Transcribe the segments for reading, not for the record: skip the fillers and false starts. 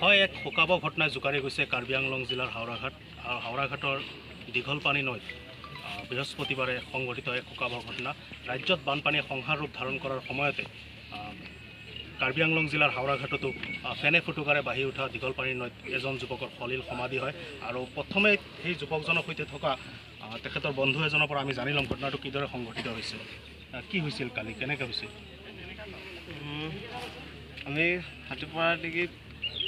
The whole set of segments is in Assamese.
হয়, এক শোকাবহ ঘটনাই জোকাৰি গৈছে কাৰ্বি আংলং জিলাৰ হাওৰাঘাট আৰু হাওৰাঘাটৰ দীঘলপানী নৈত বৃহস্পতিবাৰে সংঘটিত এক শোকাবহ ঘটনা। ৰাজ্যত বানপানীয়ে সংহাৰ ৰূপ ধাৰণ কৰাৰ সময়তে কাৰ্বি আংলং জিলাৰ হাওৰাঘাটতো ফেনে ফুটুকাৰে বাঢ়ি উঠা দীঘলপানী নৈত এজন যুৱকৰ সলিল সমাধি হয়। আৰু প্ৰথমে সেই যুৱকজনৰ সৈতে থকা তেখেতৰ বন্ধু এজনৰ পৰা আমি জানি ল'ম ঘটনাটো কিদৰে সংঘটিত হৈছে, কি হৈছিল, কালি কেনেকৈ হৈছিল। আমি হাতীপাৰা দেখি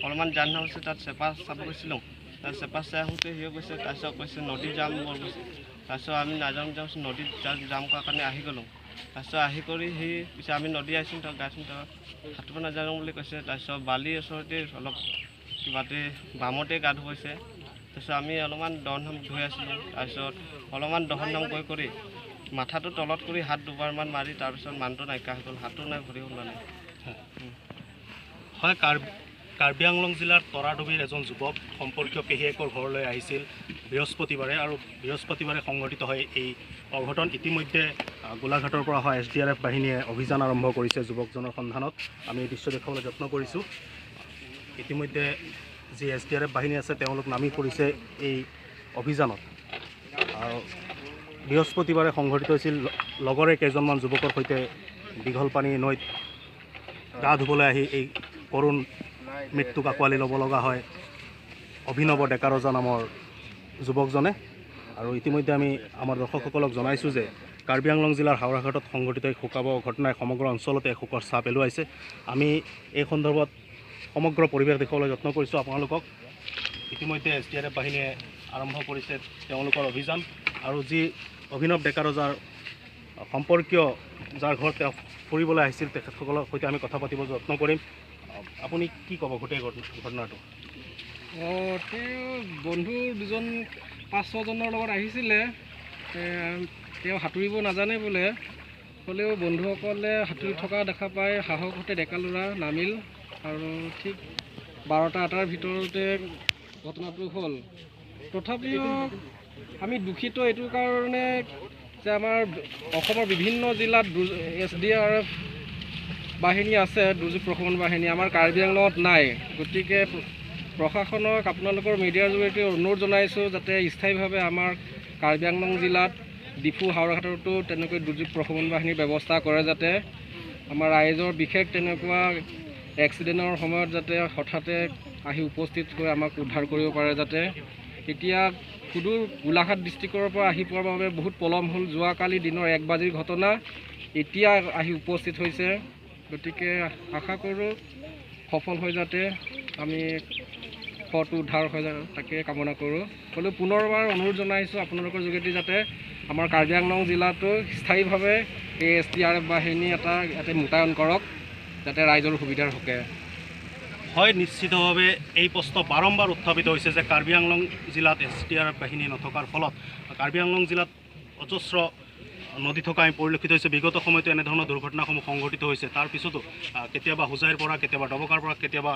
অলপমান জান হৈছে, তাত চেপা চাব গৈছিলোঁ। তাত চেপা চাই আহোঁতে সিও কৈছে, তাৰপিছত কৈছে নদী যাম বৰ গৈছে। তাৰপিছত আমি নাযাওঁ নদীত যাম কৰাৰ কাৰণে আহি গ'লোঁ। তাৰপিছত আহি কৰি সি পিছে আমি নদী আহিছোঁ, তাত গাইছোঁ, তাত সাঁতুৰিব নাজানো বুলি কৈছে। তাৰপিছত বালিৰ ওচৰতে অলপ কিবাতে বামতে গা ধুৱাইছে। তাৰপিছত আমি অলপমান দহন ধুই আছিলোঁ। তাৰপিছত অলপমান দহন কৰি মাথাটো তলত কৰি হাত দুবাৰমান মাৰি তাৰপিছত মানুহটো নাইকিয়া হৈ গ'ল, হাতো নাই ভৰিও নাই। হয়, কাৰ্বি আংলং জিলাৰ তৰাডুবিৰ এজন যুৱক সম্পৰ্কীয় পেহীয়েকৰ ঘৰলৈ আহিছিল বৃহস্পতিবাৰে, আৰু বৃহস্পতিবাৰে সংঘটিত হয় এই অঘটন। ইতিমধ্যে গোলাঘাটৰ পৰা অহা SDRF বাহিনীয়ে অভিযান আৰম্ভ কৰিছে যুৱকজনৰ সন্ধানত। আমি এই দৃশ্য দেখুৱাবলৈ যত্ন কৰিছোঁ। ইতিমধ্যে যি SDRF বাহিনী আছে তেওঁলোক নামি পৰিছে এই অভিযানত। আৰু বৃহস্পতিবাৰে সংঘটিত হৈছিল লগৰে কেইজনমান যুৱকৰ সৈতে দীঘলপানী নৈত গা ধুবলৈ আহি এই কৰুণ মৃত্যুক আঁকোৱালি ল'ব লগা হয় অভিনৱ ডেকাৰজা নামৰ যুৱকজনে। আৰু ইতিমধ্যে আমি আমাৰ দৰ্শকসকলক জনাইছোঁ যে কাৰ্বি আংলং জিলাৰ হাওৰাঘাটত সংঘটিত এই শোকাবহ ঘটনাই সমগ্ৰ অঞ্চলতে শোকৰ ছাপ পেলোৱাইছে। আমি এই সন্দৰ্ভত সমগ্ৰ পৰিৱেশ দেখুৱাবলৈ যত্ন কৰিছোঁ আপোনালোকক। ইতিমধ্যে SDRF বাহিনীয়ে আৰম্ভ কৰিছে তেওঁলোকৰ অভিযান, আৰু যি অভিনৱ ডেকাৰজাৰ সম্পৰ্কীয় যাৰ ঘৰত তেওঁ ফুৰিবলৈ আহিছিল তেখেতসকলৰ সৈতে আমি কথা পাতিব যত্ন কৰিম। আপুনি কি ক'ব গোটেই ঘটনাটো? তেওঁ বন্ধু দুজন 5-6জনৰ লগত আহিছিলে। তেওঁ সাঁতুৰিব নাজানে বোলে, হ'লেও বন্ধুসকলে সাঁতুৰি থকা দেখা পাই সাহসতে ডেকা ল'ৰা নামিল, আৰু ঠিক 12টা-এটাৰ ভিতৰতে ঘটনাটো হ'ল। তথাপিও আমি দুখিত এইটো কাৰণে যে আমাৰ অসমৰ বিভিন্ন জিলাত SDRF বাহিনী আছে, দুৰ্যোগ প্ৰশমন বাহিনী, আমাৰ কাৰ্বি আংলঙত নাই। গতিকে প্ৰশাসনক আপোনালোকৰ মিডিয়াৰ জৰিয়তে অনুৰোধ জনাইছোঁ যাতে স্থায়ীভাৱে আমাৰ কাৰ্বি আংলং জিলাত ডিফু হাওৰাঘাটতো তেনেকৈ দুৰ্যোগ প্ৰশমন বাহিনীৰ ব্যৱস্থা কৰে, যাতে আমাৰ ৰাইজৰ বিশেষ তেনেকুৱা এক্সিডেণ্টৰ সময়ত যাতে হঠাতে আহি উপস্থিত হৈ আমাক উদ্ধাৰ কৰিব পাৰে। যাতে এতিয়া সুদূৰ গোলাঘাট ডিষ্ট্ৰিক্টৰ পৰা আহি পোৱাৰ বাবে বহুত পলম হ'ল। যোৱাকালি দিনৰ 1 বাজিৰ ঘটনা এতিয়া আহি উপস্থিত হৈছে। গতিকে আশা কৰোঁ সফল হৈ যাতে আমি শটো উদ্ধাৰ হৈ যায়, তাকে কামনা কৰোঁ। হ'লেও পুনৰবাৰ অনুৰোধ জনাইছোঁ আপোনালোকৰ যোগেদি যাতে আমাৰ কাৰ্বি আংলং জিলাতো স্থায়ীভাৱে এই SDRF বাহিনী ইয়াতে মোতায়েন কৰক, যাতে ৰাইজৰ সুবিধাৰ হকে। হয়, নিশ্চিতভাৱে এই প্ৰশ্ন বাৰম্বাৰ উত্থাপিত হৈছে যে কাৰ্বি আংলং জিলাত SDRF বাহিনী নথকাৰ ফলত কাৰ্বি আংলং জিলাত অজস্ৰ নদী থকা আমি পৰিলক্ষিত হৈছে। বিগত সময়তো এনেধৰণৰ দুৰ্ঘটনাসমূহ সংঘটিত হৈছে। তাৰ পিছতো কেতিয়াবা হোজাইৰ পৰা, কেতিয়াবা ডবকাৰ পৰা, কেতিয়াবা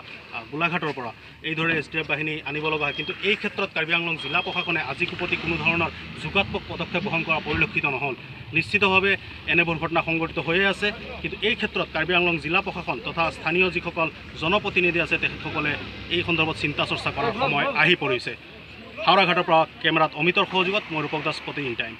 গোলাঘাটৰ পৰা এইদৰে SDRF বাহিনী আনিব লগা হয়। কিন্তু এই ক্ষেত্ৰত কাৰ্বি আংলং জিলা প্ৰশাসনে আজিকো প্ৰতি কোনো ধৰণৰ যোগাত্মক পদক্ষেপ গ্ৰহণ কৰা পৰিলক্ষিত নহ'ল। নিশ্চিতভাৱে এনেবোৰ ঘটনা সংঘটিত হৈয়ে আছে, কিন্তু এই ক্ষেত্ৰত কাৰ্বি আংলং জিলা প্ৰশাসন তথা স্থানীয় যিসকল জনপ্ৰতিনিধি আছে তেখেতসকলে এই সন্দৰ্ভত চিন্তা চৰ্চা কৰাৰ সময় আহি পৰিছে। হাওৰাঘাটৰ পৰা কেমেৰাত অমিতৰ সহযোগত মই ৰূপক দাস, প্ৰতিদিন টাইম।